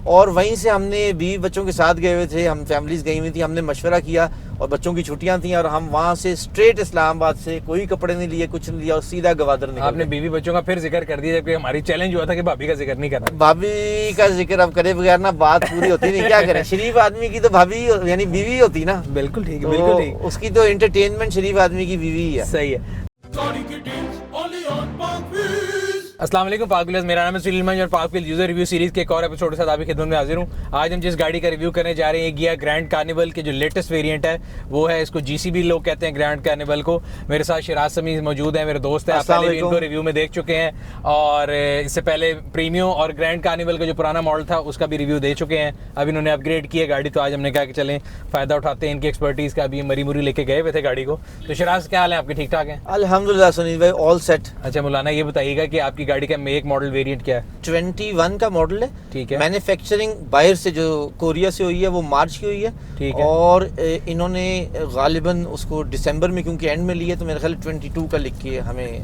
और वहीं से हमने 20 बच्चों के साथ गए हुए थे, हम फैमिलीज गई हुई थी, हमने मशवरा किया और बच्चों की छुट्टियां थी और हम वहाँ से स्ट्रेट इस्लामाबाद से कोई कपड़े नहीं लिए, कुछ नहीं लिया और सीधा गवादर निकल आपने बीवी बच्चों का फिर जिक्र कर दिया, जबकि हमारी चैलेंज हुआ था कि भाभी का जिक्र नहीं करना। भाभी का जिक्र अब करे बगैर ना बात पूरी होती नहीं, क्या करें, शरीफ आदमी की तो भाभी यानी बीवी होती ना। बिल्कुल ठीक है, तो बिल्कुल ठीक, उसकी तो एंटरटेनमेंट शरीफ आदमी की बीवी ही है। सही है। अस्सलाम वालेकुम पाक व्हील्स, मेरा नाम है सुनील मंज और पाक व्हील्स यूजर रिव्यू सीरीज के एक और एपिसोड के साथ आपकी खिदमत में हाजिर हूँ। आज हम जिस गाड़ी का रिव्यू करने जा रहे हैं, गिया ग्रैंड कार्निवल के जो लेटेस्ट वेरिएंट है वो है, इसको जीसीबी लोग कहते हैं ग्रैंड कार्निवल को। मेरे साथ शिराज समी मौजूद है, मेरे दोस्त है, आप पहले भी इनको रिव्यू में देख चुके हैं और इससे पहले प्रीमियो और ग्रैंड कार्निवल का जो पुराना मॉडल था उसका भी रिव्यू दे चुके हैं। अब इन्होंने अपग्रेड किया गाड़ी, तो आज हमने कहा कि चलें फ़ायदा उठाते हैं इनकी एक्सपर्टीज़ का। अभी मरी मुरी लेके गए हुए थे गाड़ी को। तो शिराज क्या हाल है आपके, ठीक ठाक हैं? अल्हम्दुलिल्लाह सुनील भाई, ऑल सेट। अच्छा मौलाना, ये बताइएगा कि आपकी गाड़ी का मेक मॉडल वेरिएंट क्या है? 21 का मॉडल है। ठीक है। मैन्युफैक्चरिंग बाहर से जो कोरिया से हुई है वो मार्च की हुई है। ठीक है। और इन्होंने गालिबन उसको दिसंबर में क्योंकि एंड में लिए, तो मेरे ख्याल 22 का लिख के हमें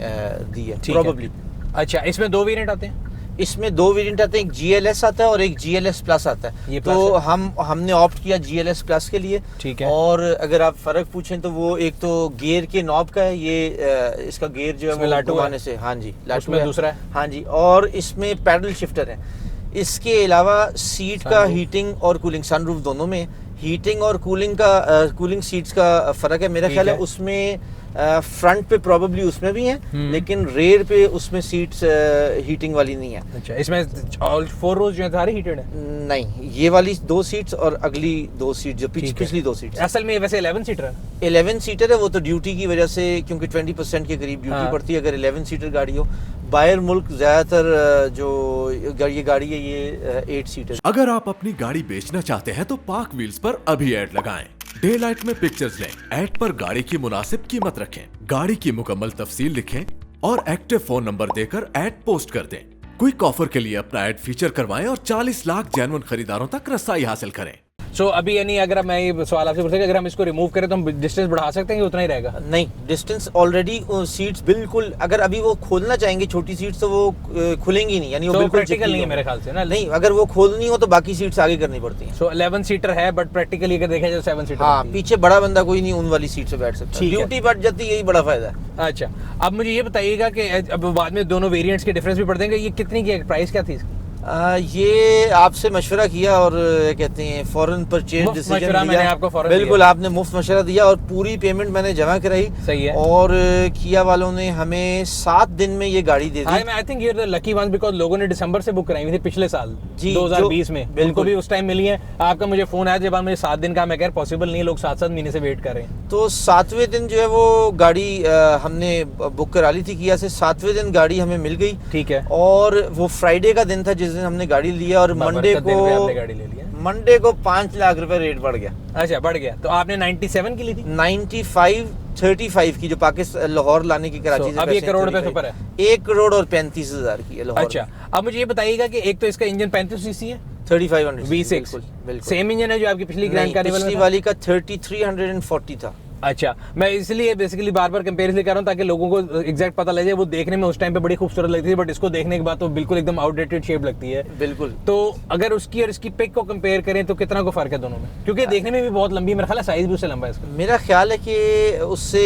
दी है प्रोबेबली। अच्छा, इसमें दो वेरिएंट आते हैं? इसमें दो वेरिएंट आते हैं, एक GLS आता है और एक GLS प्लस आता है। तो हमने ऑप्ट किया GLS प्लस के लिए। ठीक है। और अगर आप फर्क पूछें तो वो एक तो गियर के नॉब का है, ये इसका गियर जो है वो घुमाने से, हाँ जी लाटू है, दूसरा है, हाँ जी। और इसमें पैडल शिफ्टर है। इसके अलावा सीट का हीटिंग और कूलिंग, सनरूफ दोनों में हीटिंग और कूलिंग सीट्स का फर्क है। मेरा ख्याल है उसमें फ्रंट पे प्रोबेबली उसमें भी है, लेकिन रेयर पे उसमें सीट्स हीटिंग वाली नहीं है। अच्छा, इसमें ऑल 4 रोज जो है सारी हीटेड है? नहीं, ये वाली 2 सीट्स और अगली 2 सीट जो पिछली 2 सीट्स। असल में वैसे 11 सीटर है। 11 सीटर है, वो तो ड्यूटी की वजह से, क्योंकि 20% के करीब ड्यूटी पड़ती है अगर 11 सीटर गाड़ी हो। बाहर मुल्क ज्यादातर जो ये गाड़ी है ये 8 सीटर। अगर आप अपनी गाड़ी बेचना चाहते हैं तो पाक व्हील्स पर अभी ऐड लगाएं। डे लाइट में पिक्चर्स लें, ऐड पर गाड़ी की मुनासिब कीमत रखें, गाड़ी की मुकम्मल तफसील लिखें और एक्टिव फोन नंबर देकर ऐड पोस्ट कर दें। क्विक ऑफर के लिए अपना ऐड फीचर करवाएं और 40 लाख जेन्युइन खरीदारों तक रसाई हासिल करें। सो अभी यानी अगर मैं ये सवाल आपसे पूछूं, अगर हम इसको रिमूव करें तो हम डिस्टेंस बढ़ा सकते हैं कि उतना ही रहेगा? नहीं, डिस्टेंस ऑलरेडी सीट्स बिल्कुल, अगर अभी वो खोलना चाहेंगे छोटी सीट्स तो वो खुलेंगी नहीं, यानी वो बिल्कुल प्रैक्टिकल नहीं है मेरे ख्याल से ना। नहीं, अगर वो खोलनी हो तो बाकी सीट्स आगे करनी पड़ती हैं। सो 11 सीटर है, बट प्रैक्टिकली अगर देखा जाए 7 सीटर। हाँ, पीछे बड़ा बंदा कोई नहीं उन वाली सीट से बैठ सकता, ड्यूटी बढ़ जाती है, यही बड़ा फायदा है। अच्छा, अब मुझे ये बताइएगा कि अब बाद में दोनों वेरिएंट्स के डिफरेंस भी पड़ देंगे। ये कितनी की प्राइस क्या थी इसकी? ये आपसे मशवरा किया और कहते हैं फौरन परचेज डिसीजन मैंने आपको फौरन बिल्कुल आपने मुफ्त मशवरा दिया और पूरी पेमेंट मैंने जमा कराई। सही है। और किया वालों ने हमें 7 दिन में ये गाड़ी दे दी। I think you are the lucky ones, because लोगों ने दिसंबर से बुक कराई हुई थी पिछले साल 2020 में, बिल्कुल भी उस टाइम मिली है। आपका मुझे फोन आया जब मुझे 7 दिन का, मैं कह पॉसिबल नहीं, लोग 7-7 महीने से वेट कर रहे हैं। तो 7वें दिन जो है वो गाड़ी हमने बुक करा ली थी किया से, 7वें दिन गाड़ी हमें मिल गई। ठीक है। और वो फ्राइडे का दिन था जिस दिन हमने गाड़ी लिया और मंडे को 5 लाख रुपए रेट बढ़ गया। अच्छा, बढ़ गया। तो आपने 97 की ली थी? 35 की जो पाकिस्तान लाहौर लाने की कराची से, अब 1 करोड़ रुपए ऊपर है। 1 करोड़ और 35,000 की है लाहौर। अच्छा, अब मुझे ये बताइएगा कि एक तो इसका इंजन 35 सीसी है, 3500 V6 बिल्कुल सेम इंजन है जो आपकी पिछली ग्रैंड कार्निवल में वाली का 3340 था। अच्छा, मैं इसलिए बेसिकली बार बार कंपेयर इसलिए कर रहा हूँ ताकि लोगों को एग्जैक्ट पता लग जाए। वो देखने में उस टाइम पे बड़ी खूबसूरत लगती थी, बट इसको देखने के बाद तो बिल्कुल एकदम आउटडेटेड शेप लगती है। बिल्कुल। तो अगर उसकी और इसकी पिक को कंपेयर करें तो कितना को फर्क है दोनों में? क्योंकि देखने में भी बहुत लंबी है, मेरा ख्याल है साइज भी उससे लंबा है इसका। मेरा ख्याल है कि उससे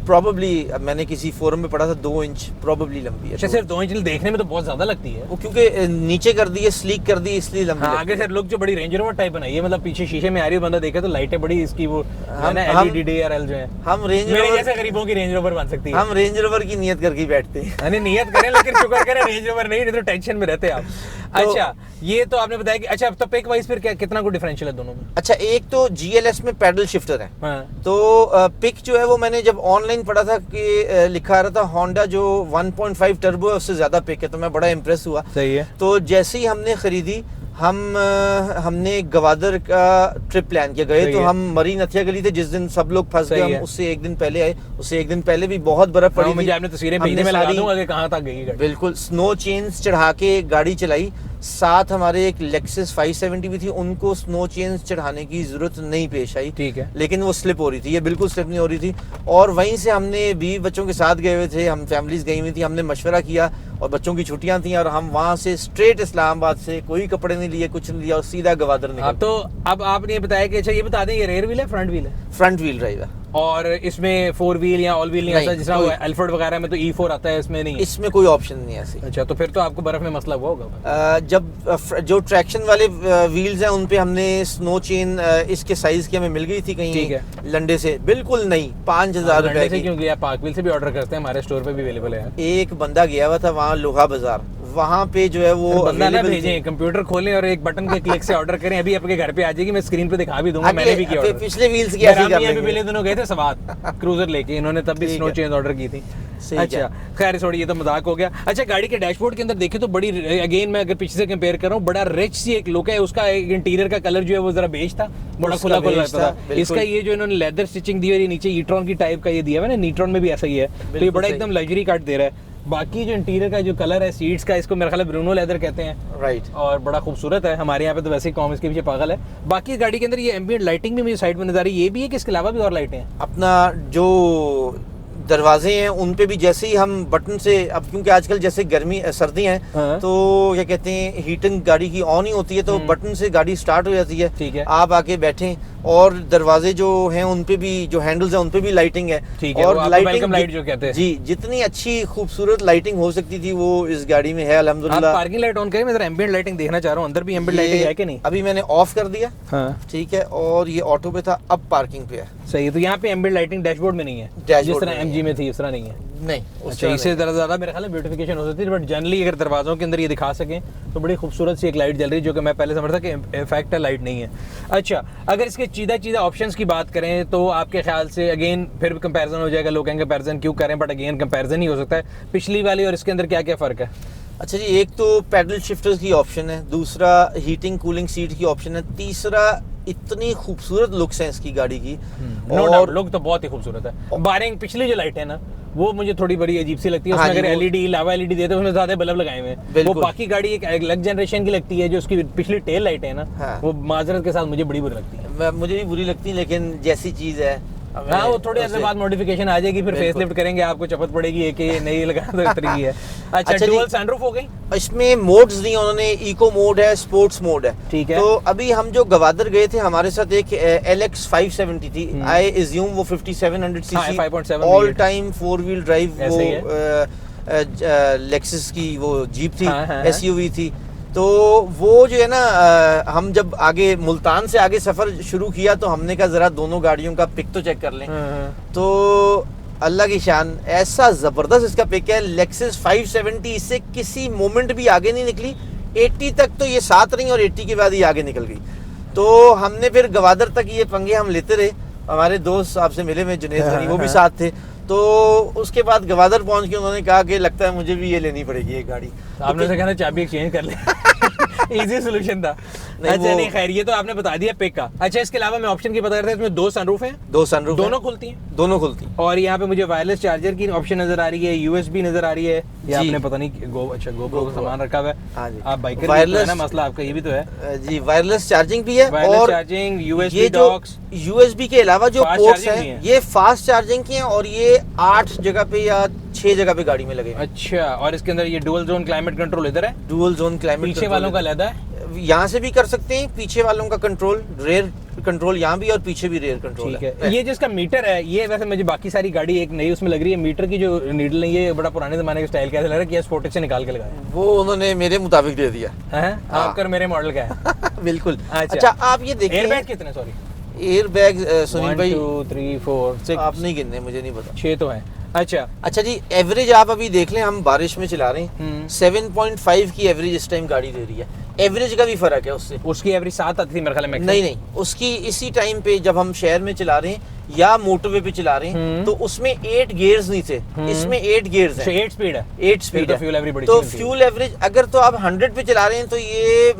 प्रोबेबली, मैंने किसी फोरम में पढ़ा था 2 इंच प्रोबेबली लंबी है। अच्छा, सिर्फ 2 इंच देखने में तो बहुत ज्यादा लगती है। वो क्योंकि नीचे कर दी है, स्लीक कर दी, इसलिए लंबी। हाँ, आगे से लुक जो बड़ी रेंज रोवर टाइप बनाई है, मतलब पीछे शीशे में आ रही है, बंदा देखे तो लाइटें बड़ी इसकी वो LED DRL जो है, हम रेंज रोवर जैसे गरीबों की रेंज रोवर बन सकती है। हम रेंज रोवर की नियत करके बैठते हैं। यानी नियत करें, लेकिन शुक्र करें रेंज रोवर नहीं तो टेंशन में रहते आप। अच्छा, ये तो आपने बताया कि अच्छा, अब तो पिक वाइज फिर कितना को डिफरेंशियल है दोनों में? अच्छा, एक तो GLS में पैडल शिफ्टर है। तो पिक जो है वो मैंने जब ऑनलाइन पढ़ा था कि लिखा रहा था होंडा जो 1.5 टर्बो है उससे ज्यादा पिक है, तो मैं बड़ा इंप्रेस हुआ। सही है। तो जैसे ही हमने खरीदी, हमने गवादर का ट्रिप प्लान किया, गए तो हम मरी नथिया गली थे जिस दिन सब लोग फंस गए, हम उससे 1 दिन पहले आए। उससे 1 दिन पहले भी बहुत बर्फ पड़ी थी। मुझे आपने तस्वीरें भेजने में लगा दूंगा कि कहां तक गई गाड़ी। बिल्कुल, स्नो चेन्स चढ़ा के गाड़ी चलाई। साथ हमारे एक लेक्सस 570 भी थी, उनको स्नो चेन्स चढ़ाने की जरूरत नहीं पेश आई। ठीक है। लेकिन वो स्लिप हो रही थी, ये बिल्कुल स्लिप नहीं हो रही थी। और वहीं से हमने 20 बच्चों के साथ गए हुए थे, हम फैमिलीज गई हुई थी, हमने मशवरा किया और बच्चों की छुट्टियां थी और हम वहां से स्ट्रेट इस्लामाबाद से कोई कपड़े नहीं लिए, कुछ नहीं लिया और सीधा गवादर निकल। तो अब आपने ये बताया कि अच्छा ये बता दें ये रेयर व्हील है फ्रंट व्हील है? फ्रंट व्हील ड्राइव है। और इसमें 4 व्हील या ऑल व्हील नहीं आता, जिस तरह अल्फर्ड वगैरह में तो E4 आता है, इसमें नहीं है? इसमें कोई ऑप्शन नहीं है ऐसी। अच्छा, तो फिर तो आपको बर्फ में मसला हुआ होगा। जब जो ट्रैक्शन वाले व्हील्स हैं उन पे हमने स्नो चेन इसके साइज की हमें मिल गई थी कहीं लंडे से, बिल्कुल नहीं 5000 रुपए की। क्यों लिया? पार्क व्हील से भी ऑर्डर करते हैं, हमारे स्टोर पे भी अवेलेबल है। एक बंदा गया हुआ था वहाँ लोहा बाजार, वहाँ पे जो है वो बंदा ना भेजें, कंप्यूटर खोलें और एक बटन के क्लिक से ऑर्डर करें, अभी आपके घर पे आ जाएगी, मैं स्क्रीन पे दिखा भी दूंगा, मैंने भी किया ऑर्डर। पिछले व्हील्स की ऐसे कर लेंगे। पिछले दिनों गए थे सवात क्रूजर लेके, इन्होंने तब भी स्नो चेन ऑर्डर की थी। अच्छा खैर छोड़िए, ये तो मजाक हो गया। अच्छा गाड़ी के डैशबोर्ड के अंदर देखें तो बड़ी, अगेन मैं अगर पीछे से कंपेयर कर रहा हूँ, बड़ा रिच सी एक लुक है उसका। इंटीरियर का कलर जो है वो जरा बेज था, बड़ा खुला खुला लगता था। इसका ये जो इन्होंने लेदर स्टिचिंग दी है, नीचे ईट्रॉन की टाइप का ये दिया है ना, नीट्रॉन में भी ऐसा ही है, तो ये बड़ा एकदम लग्जरी कट दे रहा है। बाकी जो इंटीरियर का जो कलर है सीट्स का, इसको मेरा ख्याल है ब्रूनो लेदर कहते हैं, राइट, और बड़ा खूबसूरत है। हमारे यहाँ पे तो वैसे ही कॉम इसके पीछे पागल है। बाकी गाड़ी के अंदर ये एम्बिएंट लाइटिंग भी मुझे साइड में नजर आ रही है, ये भी है कि इसके अलावा भी और लाइटें हैं? अपना जो दरवाजे हैं उन पे भी जैसे ही हम बटन से, अब क्योंकि आजकल जैसे गर्मी सर्दी है तो क्या कहते हैं हीटिंग गाड़ी की ऑन ही होती है, तो बटन से गाड़ी स्टार्ट हो जाती है। ठीक है, आप आके बैठें और दरवाजे जो हैं उन पे भी, जो हैंडल्स हैं उन पे भी लाइटिंग है। ठीक है, और लाइटिंग लाइट जो कहते हैं जी, जितनी अच्छी खूबसूरत लाइटिंग हो सकती थी वो इस गाड़ी में है अल्हम्दुलिल्लाह। पार्किंग लाइट ऑन करें, मैं जरा एम्बिएंट लाइटिंग देखना चाह रहा हूँ, अंदर भी एम्बिएंट लाइटिंग है कि नहीं? अभी मैंने ऑफ कर दिया, ठीक है, और ये ऑटो पे था, अब पार्किंग पे है। सही है, तो यहाँ पे एम्बिएंट लाइटिंग डैशबोर्ड में नहीं है, जिस तरह MG में थी उस तरह नहीं है। नहीं, अच्छा, इससे ज्यादा मेरे ख्याल में ब्यूटिफिकेशन हो सकती है, बट जनरली अगर दरवाजों के अंदर ये दिखा सकें तो बड़ी खूबसूरत सी एक लाइट जल रही है, जो कि मैं पहले समझता कि इफेक्ट है, लाइट नहीं है। अच्छा, अगर इसके चीज़ा ऑप्शंस की बात करें तो आपके ख्याल से अगेन फिर कंपैरिजन हो जाएगा, लोग कहेंगे कंपैरिजन क्यों करें, बट अगेन कंपैरिजन ही हो सकता है। पिछली वाली और इसके अंदर क्या क्या फ़र्क है? अच्छा जी, एक तो पैडल शिफ्टर्स की ऑप्शन है, दूसरा हीटिंग कूलिंग सीट की ऑप्शन है, तीसरा इतनी खूबसूरत लुक्स हैं इसकी गाड़ी की। और लुक तो बहुत ही खूबसूरत है। बारिंग पिछली जो लाइट है ना वो मुझे थोड़ी बड़ी अजीब सी लगती है, उसमें अगर LED लावा LED देते हैं उसमें ज्यादा बल्ब लगाए हुए हैं, वो बाकी गाड़ी एक अलग जनरेशन की लगती है। जो उसकी पिछली टेल लाइट है ना, वो माजरत के साथ मुझे बड़ी बुरी लगती है। मुझे भी बुरी लगती है, लेकिन जैसी चीज है, हाँ, वो थोड़ी देर बाद मॉडिफिकेशन आ जाएगी, फिर फेसलिफ्ट करेंगे, आपको चपत पड़ेगी एक ये नई लगाना तरीकी है। अच्छा, डुअल सनरूफ हो गई, इसमें मोड्स दिए उन्होंने, इको मोड है, स्पोर्ट्स मोड है। ठीक है, तो अभी हम जो गवादर गए थे हमारे साथ एक LX 570 थी, आई एज्यूम वो 5700 CC all time 4 wheel drive, वो लेक्सस की वो जीप थी, SUV थी। तो वो जो है ना, हम जब आगे मुल्तान से आगे सफर शुरू किया तो हमने कहा जरा दोनों गाड़ियों का पिक तो चेक कर लें। तो अल्लाह की शान, ऐसा जबरदस्त इसका पिक है। लेक्सस 570 इससे किसी मोमेंट भी आगे नहीं निकली, 80 तक तो ये साथ रही और 80 के बाद ये आगे निकल गई। तो हमने फिर गवादर तक ये पंगे हम लेते रहे। हमारे दोस्त आपसे मिले में जुनेद गनी, वो भी साथ थे। तो उसके बाद गवादर पहुंच के उन्होंने कहा कि लगता है मुझे भी ये लेनी पड़ेगी एक गाड़ी। आपने तो कहना चाबी एक्सचेंज कर ले इजी सोल्यूशन था। अच्छा नहीं, खैर ये तो आपने बता दिया पिक का। अच्छा, इसके अलावा मैं ऑप्शन की बता रहा था, इसमें 2 सनरूफ हैं, 2 सनरूफ, दोनों खुलती हैं, दोनों खुलती हैं। और यहाँ पे मुझे वायरलेस चार्जर की ऑप्शन नजर आ रही है, USB नजर आ रही है। ये आपने पता नहीं GoPro का सामान रखा हुआ है। हाँ जी, आप बाइकर वायरलेस ना, मसला आपका ये भी तो है जी, वायरलेस चार्जिंग भी है, और चार्जिंग USB डॉक्स, USB के अलावा जो पोर्ट्स हैं ये फास्ट चार्जिंग की हैं, और ये 8 जगह पे या 6 जगह पे गाड़ी में लगे। अच्छा, और इसके अंदर ये डुअल जोन क्लाइमेट कंट्रोल इधर है, डुअल जोन क्लाइमेट, पीछे वालों का अलग है, यहाँ से भी कर सकते हैं, पीछे वालों का कंट्रोल, रेयर कंट्रोल यहाँ भी और पीछे भी रेयर कंट्रोल है। ये जिसका मीटर है, ये वैसे मुझे बाकी सारी गाड़ी एक नई उसमें लग रही है, मीटर की जो नीडल है ये बड़ा पुराने जमाने का स्टाइल कैसा लग रहा है कि स्पोर्टेज से निकाल के लगाया, वो उन्होंने मेरे मुताबिक दे दिया है। आपका मेरे मॉडल का है बिल्कुल। अच्छा, आप ये देखिए एयरबैग कितने, सॉरी एयरबैग सुनील भाई 1 2 3 4 6, आप नहीं गिनने, मुझे नहीं पता, 6 तो है। अच्छा जी, एवरेज आप अभी देख लें, हम बारिश में चला रहे हैं, 7.5 की एवरेज इस टाइम गाड़ी दे रही है। एवरेज का भी फर्क है उससे, उसकी एवरेज 7 आती थी मेरे ख्याल में। नहीं, उसकी इसी टाइम पे जब हम शहर में चला रहे हैं या मोटरवे पे चला रहे हैं तो उसमें 8 गियर्स नहीं थे, इसमें 8 गियर्स हैं। 8 स्पीड है, 8 स्पीड है। तो फ्यूल एवरेज अगर तो आप 100 पे चला रहे हैं तो ये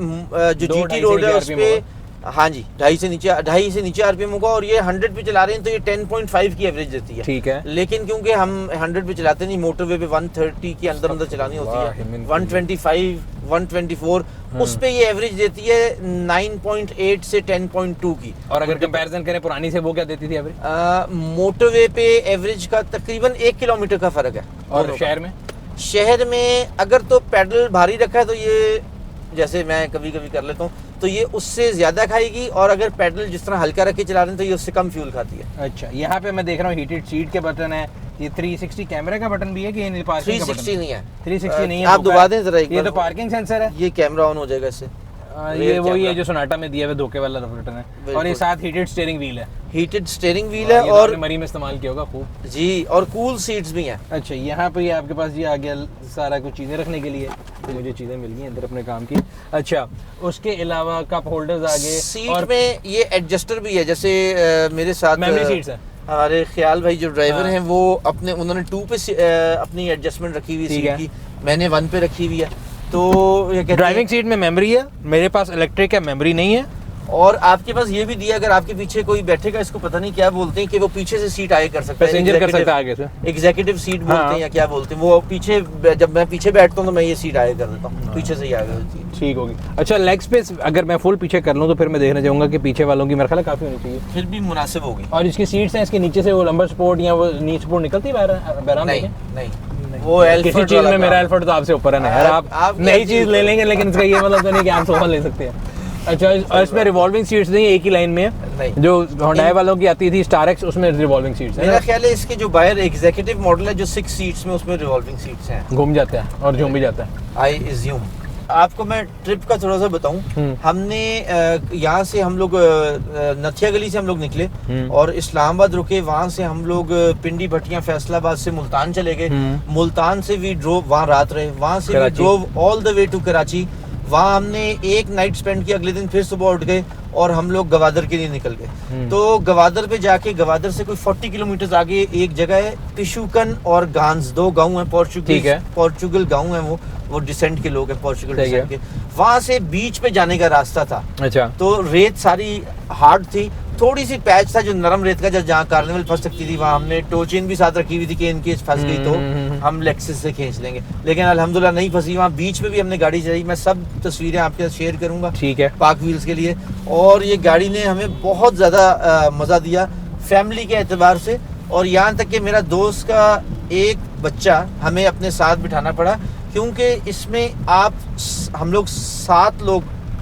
जो GT रोड है उस पे, हाँ जी, 2.5 से नीचे RPM होगा, और ये 100 पे चला रहे हैं तो ये 10.5 की एवरेज देती है। ठीक है, लेकिन क्योंकि हम 100 पे चलाते नहीं, मोटरवे पे 130 के अंदर चलानी होती है, 125 124, उस पे ये एवरेज देती है 9.8 से 10.2 की। और अगर कंपैरिजन करें पुरानी से, वो क्या देती थी एवरेज? मोटरवे पे एवरेज का तकरीबन 1 किलोमीटर का फर्क है। और शहर में शहर में अगर तो पेडल भारी रखा है तो ये, जैसे मैं कभी कभी कर लेता हूँ, तो ये उससे ज़्यादा खाएगी, और अगर पेडल जिस तरह हल्का रख के चला रहे हैं तो ये उससे कम फ्यूल खाती है। अच्छा, यहाँ पे मैं देख रहा हूँ हीटेड सीट के बटन है, ये 360 कैमरे का बटन भी है कि ये पार्किंग 360 नहीं है, 360 नहीं है, आप दबा दें जरा एक ये बार। तो पार्किंग सेंसर है, ये कैमरा ऑन हो जाएगा इससे। ये वही है जो सोनाटा में दिया हुआ धोखे वाला बटन है, और ये साथ हीटेड स्टीयरिंग व्हील है, हीटेड स्टीयरिंग व्हील है, ये और मरी में इस्तेमाल किया होगा खूब जी, और कूल सीट्स भी हैं। अच्छा, यहाँ पे ये आपके पास ये आ गया सारा कुछ चीज़ें रखने के लिए, तो मुझे चीज़ें मिल गई अंदर अपने काम की। अच्छा, उसके अलावा कप होल्डर्स आ गए, सीट और में ये एडजस्टर भी है, जैसे मेरे साथ मेमोरी सीट्स है। हमारे ख्याल भाई जो ड्राइवर हाँ। हैं वो उन्होंने 2 पे अपनी एडजस्टमेंट रखी हुई सीट की, मैंने 1 पे रखी हुई है। तो ये कहते हैं ड्राइविंग सीट में मेमोरी है, मेरे पास इलेक्ट्रिक है, मेमोरी नहीं है। और आपके पास ये भी दिया, अगर आपके पीछे कोई बैठेगा, इसको पता नहीं क्या बोलते हैं, कि वो पीछे से सीट आगे कर सकता है, पैसेंजर कर सकता है आगे से, एग्जीक्यूटिव सीट बोलते हैं या क्या बोलते हैं, वो पीछे, जब मैं पीछे बैठता हूँ तो मैं ये सीट आगे कर देता हूँ, पीछे से ही आगे होती है। ठीक होगी। अच्छा, लेग स्पेस अगर मैं फुल पीछे कर लूँ तो फिर मैं देखना चाहूँगा कि पीछे वालों की मेरा ख्याल काफ़ी होनी चाहिए, फिर भी मुनासिब होगी। और इसकी सीट्स हैं, इसके नीचे से वो लंबर सपोर्ट या वो नी सपोर्ट निकलती है बैराम नहीं में? नहीं, वो किसी चीज़ में मेरा एल्फर्ड तो आपसे ऊपर है ना यार, आप नई चीज़ ले लेंगे, लेकिन इसका ये मतलब तो नहीं कि आप सोफा ले सकते हैं। अच्छा, और इसमें रिवॉल्विंग सीट्स नहीं, एक ही लाइन में है, जो होंडा वालों की आती थी स्टार एक्स, उसमें रिवॉल्विंग सीट्स है। मेरा ख्याल है इसके जो बाहर एग्जीक्यूटिव मॉडल है जो 6 सीट्स में, उसमें रिवॉल्विंग सीट्स हैं, घूम जाता है और झूम भी जाता है। आई इज्यूम। आपको मैं ट्रिप का थोड़ा सा बताऊं, हमने यहाँ से हम लोग नथिया गली से हम लोग निकले और इस्लामाबाद रुके, वहाँ से हम लोग पिंडी भटिया फैसलाबाद से मुल्तान चले गए, मुल्तान से वी ड्रोव, वहाँ रात रहे, वहाँ से we drove all the way to Karachi, वहाँ हमने एक नाइट स्पेंड किया, अगले दिन फिर सुबह उठ गए और हम लोग गवादर के लिए निकल गए। तो गवादर पे जाके, गवादर से कोई 40 किलोमीटर आगे एक जगह है पिशुकन और गांस, 2 गांव हैं, पोर्चुगल गांव है, वो डिसेंट के लोग हैं, पोर्चुगल डिसेंट के। वहां से बीच पे जाने का रास्ता था। अच्छा, तो रेत सारी हार्ड थी, थोड़ी सी पैच था जो नरम रेत का, जहाँ कार्निवल फंस सकती थी, वहाँ हमने टो चेन भी साथ रखी हुई थी कि इनकेस फंस गई तो हम लेक्सिस से खींच लेंगे, लेकिन अल्हम्दुलिल्लाह नहीं फंसी। वहाँ बीच में भी हमने गाड़ी चलाई, मैं सब तस्वीरें आपके साथ शेयर करूंगा, ठीक है, पाक व्हील्स के लिए। और ये गाड़ी ने हमें बहुत ज़्यादा मज़ा दिया फैमिली के एतबार से, और यहाँ तक कि मेरा दोस्त का एक बच्चा हमें अपने साथ बिठाना पड़ा, क्योंकि इसमें हम लोग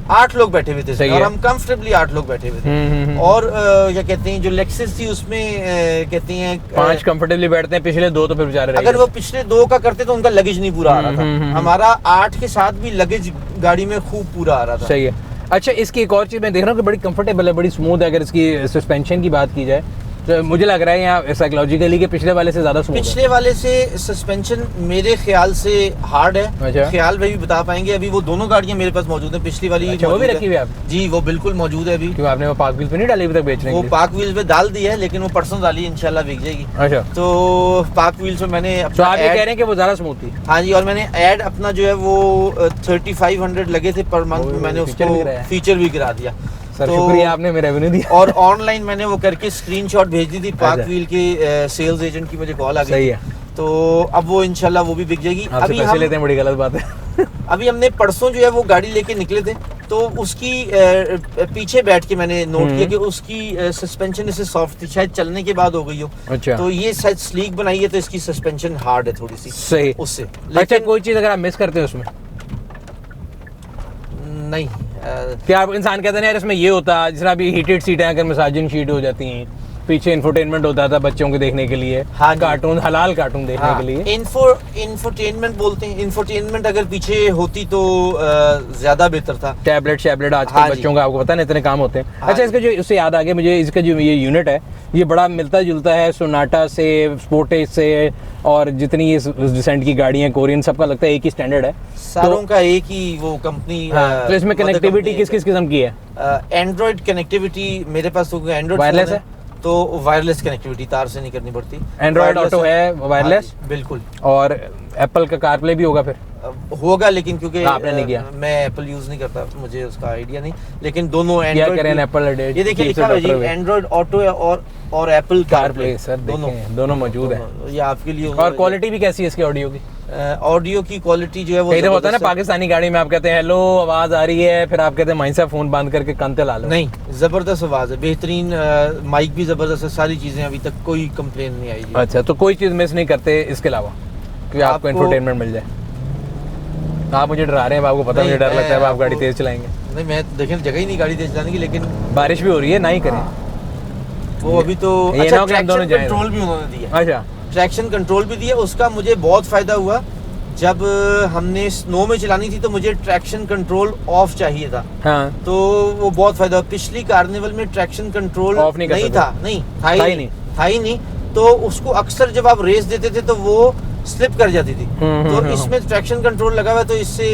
8 लोग बैठे हुए थे, और हम कंफर्टेबली 8 लोग बैठे हुए थे। और क्या कहते हैं, जो लेक्सिस थी उसमें कहते हैं 5 कंफर्टेबली बैठते हैं, पिछले 2 तो फिर बेचारे, अगर वो पिछले 2 का करते तो उनका लगेज नहीं पूरा आ रहा था, हमारा 8 के साथ भी लगेज गाड़ी में खूब पूरा आ रहा था। सही है। अच्छा, इसकी एक और चीज़ मैं देख रहा हूँ कि बड़ी कंफर्टेबल है, बड़ी स्मूथ है। अगर इसकी सस्पेंशन की बात की जाए तो मुझे लग रहा है यहाँ साइकोलॉजिकली कि पिछले वाले से ज़्यादा स्मूथ है। पिछले वाले से सस्पेंशन मेरे ख्याल से हार्ड है। अच्छा, ख्याल भाई भी बता पाएंगे, अभी वो दोनों गाड़ियाँ मेरे पास मौजूद है, पिछली वाली। अच्छा, वो भी रखी हुई है आप? जी, वो बिल्कुल मौजूद है अभी। क्यों, आपने वो पाक व्हील पे नहीं डाली अभी तक बेचने के लिए? वो पाक व्हील्स पे डाल दी है, लेकिन वो परसों डाली, इंशाल्लाह बिक जाएगी। अच्छा, तो पाक व्हील्स पे मैंने तो आप ये कह रहे हैं कि वो ज़्यादा स्मूथ थी? हाँ जी, और मैंने ऐड अपना जो है वो 3500 लगे थे पर मंथ, मैंने उसको फीचर भी करा दिया। सर, शुक्रिया, आपने मेरा रेवेन्यू दिया। और ऑनलाइन मैंने वो करके स्क्रीनशॉट भेज दी थी पाक व्हील के सेल्स एजेंट की, मुझे कॉल आ गई। सही है, तो अब वो इंशाल्लाह वो भी बिक जाएगी। अभी पैसे लेते हैं, बड़ी गलत बात है। अभी हमने परसों जो है वो गाड़ी लेके निकले थे, तो उसकी पीछे बैठ के मैंने नोट किया कि उसकी सस्पेंशन इससे सॉफ्ट थी, शायद चलने के बाद हो गई हो। अच्छा, तो ये शायद स्लीक बनाई है, तो इसकी सस्पेंशन हार्ड है थोड़ी सी। सही उससे। अच्छा, कोई चीज़ अगर आप मिस करते हैं उसमें? नहीं, क्या आप इंसान कहते हैं यार इसमें ये होता, जिस तरह अभी हीटेड सीटें अगर मसाजिंग शीट हो जाती हैं, पीछे इंफोटेनमेंट होता था बच्चों को देखने के लिए, हाँ, कार्टून, हलाल कार्टून देखने के लिए। इंफोटेनमेंट बोलते हैं, इंफोटेनमेंट अगर पीछे होती तो ज्यादा बेहतर था। टैबलेट आजकल बच्चों का आपको पता नहीं इतने काम होते हैं। अच्छा, इसका जो, उससे याद आ गया मुझे, इसका जो ये यूनिट है ये बड़ा मिलता जुलता है सोनाटा से, स्पोर्टेज से, और जितनी ये डिसेंट की गाड़ियाँ कोरियन, सबका लगता है एक ही स्टैंडर्ड है, सारों का एक ही वो कंपनी। तो इसमें कनेक्टिविटी किस किस किस्म की है? एंड्रॉइड कनेक्टिविटी मेरे पास तो एंड्रॉइड वायरलेस है, तो वायरलेस कनेक्टिविटी तार से नहीं करनी पड़ती। एंड्रॉइड ऑटो है वायरलेस, बिल्कुल। और एप्पल का कारप्ले भी होगा? फिर होगा, लेकिन क्योंकि आपने नहीं किया, मैं एप्पल यूज नहीं करता, मुझे उसका आइडिया नहीं, लेकिन दोनों एंड्रॉइड एप्पल, ये देखिए लिखा है जी एंड्रॉइड ऑटो है और एप्पल कारप्ले, सर दोनों मौजूद है। ये आपके लिए। और क्वालिटी भी कैसी है इसकी ऑडियो की? ऑडियो की क्वालिटी जो है वो कई होता है ना पाकिस्तानी गाड़ी में, आप कहते हैं हेलो आवाज आ रही है, फिर आप कहते हैं माइसा फोन बंद करके कान ला लो। नहीं, जबरदस्त आवाज है, बेहतरीन, माइक भी जबरदस्त है, सारी चीजें, अभी तक कोई कंप्लेन नहीं आई। अच्छा, तो कोई चीज मिस नहीं करते इसके अलावा? कि आपको इंफोटेनमेंट मिल जाए। आप मुझे डरा रहे हैं, आपको पता मुझे डर लगता है आप गाड़ी तेज चलाएंगे। नहीं, मैं देखें जगह ही नहीं गाड़ी तेज चलाने की, लेकिन बारिश भी हो रही है, ना ही करें वो अभी तो। अच्छा, ट्रैक्शन कंट्रोल भी उन्होंने दिया। अच्छा, ट्रैक्शन कंट्रोल भी दिया, उसका मुझे बहुत फ़ायदा हुआ। जब हमने स्नो में चलानी थी तो मुझे ट्रैक्शन कंट्रोल ऑफ चाहिए था। हाँ। तो वो बहुत फ़ायदा। पिछली कार्निवल में ट्रैक्शन कंट्रोल ऑफ नहीं था, था ही नहीं। तो उसको अक्सर जब आप रेस देते थे तो वो स्लिप कर जाती थी। तो इसमें ट्रैक्शन कंट्रोल लगा हुआ है, तो इससे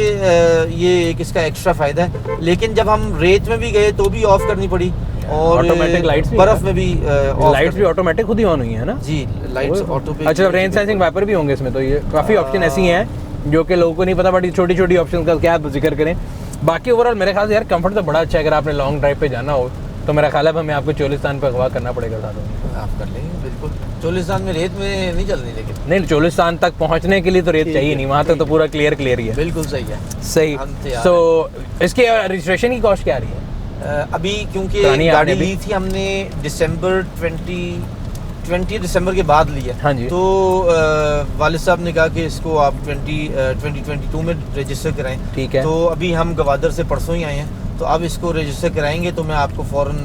ये एक इसका एक्स्ट्रा फायदा है। लेकिन जब हम रेत में भी गए तो भी ऑफ करनी पड़ी, और ऑटोमेटिक लाइट्स भी, बर्फ में भी लाइट्स भी ऑटोमेटिक खुद ही ऑन हुई है ना जी, लाइट्स ऑटो पे। अच्छा, रेन सेंसिंग वाइपर भी होंगे इसमें, तो ये काफ़ी ऑप्शन ऐसी हैं जो कि लोगों को नहीं पता, बट छोटी छोटी ऑप्शन का क्या जिक्र करें। बाकी ओवरऑल मेरे ख्याल से यार कंफर्ट तो बड़ा अच्छा है। अगर आपने लॉन्ग ड्राइव पे जाना हो तो मेरा ख्याल है हमें आपको चोलिस्तान पे अगवा करना पड़ेगा साथ में। आप कर लेंगे बिल्कुल। चोलिस्तान में रेत में नहीं चलनी, लेकिन नहीं, चोलिस्तान तक पहुंचने के लिए तो रेत चाहिए नहीं, वहाँ तक तो पूरा क्लियर ही है। बिल्कुल सही है, सही। तो इसके रजिस्ट्रेशन की कॉस्ट क्या आ रही है अभी? क्योंकि गाड़ी ली थी हमने दिसंबर 20 दिसंबर के बाद लिया। हाँ जी। तो वालिद साहब ने कहा कि इसको आप 2022 में रजिस्टर कराएं। ठीक है। तो अभी हम गवादर से परसों ही आए हैं, तो अब इसको रजिस्टर कराएंगे तो मैं आपको फौरन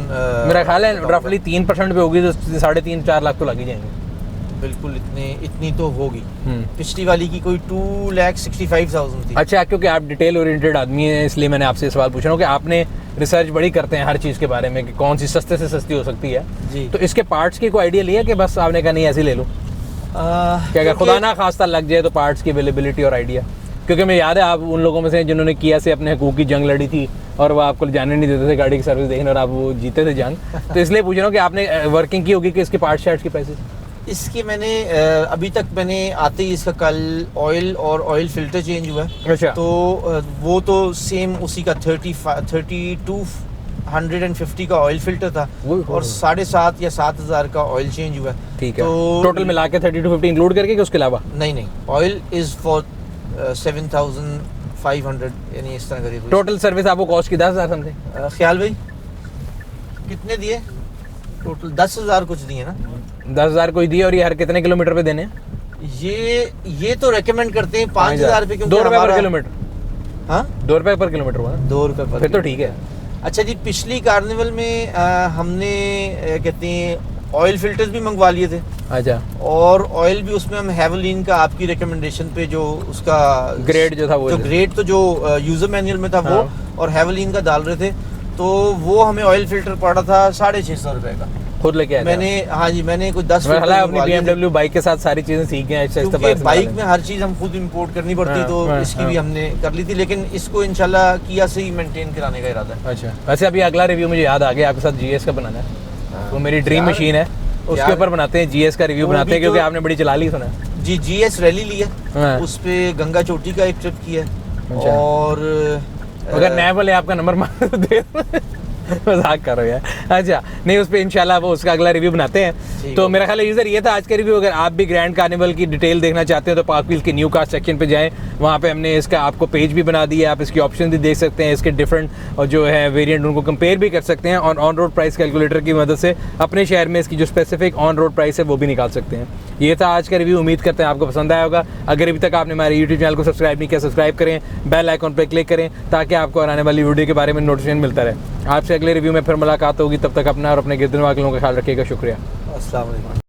मेरा ख्याल है रफली 3% पे होगी तो 3.5-4 लाख तो लग ही जाएंगे। बिल्कुल, इतनी तो होगी। पिछली वाली की कोई 2,65,000 थी। अच्छा, क्योंकि आप डिटेल ओरिएंटेड आदमी हैं इसलिए मैंने आपसे सवाल पूछ रहा हूँ कि आपने रिसर्च बड़ी करते हैं हर चीज़ के बारे में कि कौन सी सस्ते से सस्ती हो सकती है जी। तो इसके पार्ट्स की कोई आइडिया लिया कि बस आपने कहा नहीं ऐसे ले लो, क्या अगर खुदा ना खास्ता लग जाए तो पार्ट्स की अवेलेबिलिटी और आइडिया? क्योंकि मैं याद है आप उन लोगों में से जिन्होंने किया से अपने हकूक़ की जंग लड़ी थी और वो आपको जाने नहीं देते थे गाड़ी की सर्विस देखने, और आप वो जीते थे जंग। तो इसलिए पूछ रहा हूँ कि आपने वर्किंग की होगी कि इसके पार्ट शार्ट्स की प्राइसेस? इसके मैंने अभी तक मैंने आते ही इसका कल ऑयल और ऑयल फिल्टर चेंज हुआ है। अच्छा। तो वो तो सेम उसी का 3250 का ऑयल फिल्टर था और 7,500 या 7,000 का ऑयल चेंज हुआ है। ठीक है। तो टोटल मिला के 3250 इंक्लूड करके कि उसके अलावा? नहीं, ऑयल इज फॉर 7,500, यानी इस तरह करीब। टोटल सर्विस आपको कॉस्ट की 10,000 समथिंग? ख्याल भाई कितने दिए? टोटल 10,000 कुछ दिए ना? 10,000 कोई दिए, और ये हर कितने किलोमीटर पे देने? ये तो रेकमेंड करते हैं 5,000 रुपये, क्योंकि 2 रुपए पर किलोमीटर। हाँ, 2 रुपए पर किलोमीटर हुआ, 2 रुपए पर, फिर तो ठीक है। अच्छा जी, पिछली कार्निवल में हमने कहते हैं ऑयल फिल्टर्स भी मंगवा लिए थे। अच्छा। और ऑयल भी उसमें हम हेवलिन का आपकी रिकमेंडेशन पे जो उसका ग्रेड जो था वो, जो ग्रेड तो जो यूजर मैनुअल में था वो, और हेवलिन का डाल रहे थे। तो वो हमें ऑयल फिल्टर पड़ा था 650 रुपए का। खुद लेके आया मैंने? हाँ जी, मैंने कुछ 10 अपनी BMW बाइक के साथ सारी चीजें सीख गए। बाइक में हर चीज हम खुद इंपोर्ट करनी पड़ती, तो इसकी भी हमने कर ली थी, लेकिन इसको इंशाल्लाह किया से ही मेंटेन कराने का इरादा है। अच्छा, वैसे अभी अगला रिव्यू मुझे याद आ गया, आपके साथ GS का बनाना है। वो मेरी ड्रीम मशीन है, उसके ऊपर बनाते हैं, GS का रिव्यू बनाते हैं, क्योंकि आपने बड़ी चला ली सुना जी। GS रैली ली है, उस पे गंगा चोटी का एक ट्रिप किया है। और अगर नया वाले आपका नंबर मार दे मजाक करो यार। अच्छा, नहीं, उस पर इंशाल्लाह वो उसका अगला रिव्यू बनाते हैं। तो मेरा ख्याल है यूजर ये था आज का रिव्यू। अगर आप भी ग्रैंड कार्निवल की डिटेल देखना चाहते हैं तो पार्क व्हील्स के न्यू कार सेक्शन पे जाएं, वहाँ पे हमने इसका आपको पेज भी बना दिया है, आप इसकी ऑप्शन भी देख सकते हैं, इसके डिफरेंट और जो है वेरिएंट उनको कंपेयर भी कर सकते हैं, और ऑन रोड प्राइस कैलकुलेटर की मदद से अपने शहर में इसकी जो स्पेसिफिक ऑन रोड प्राइस है वो भी निकाल सकते हैं। ये था आज का रिव्यू, उम्मीद करते हैं आपको पसंद आया होगा। अगर अभी तक आपने हमारे यूट्यूब चैनल को सब्सक्राइब नहीं किया, सब्सक्राइब करें, बेल आइकॉन पर क्लिक करें ताकि आपको आने वाली वीडियो के बारे में नोटिफिकेशन मिलता रहे। आपसे अगले रिव्यू में फिर मुलाकात होगी, तब तक अपना और अपने गिरदन वाले लोगों का ख्याल रखिएगा। शुक्रिया। अस्सलाम वालेकुम।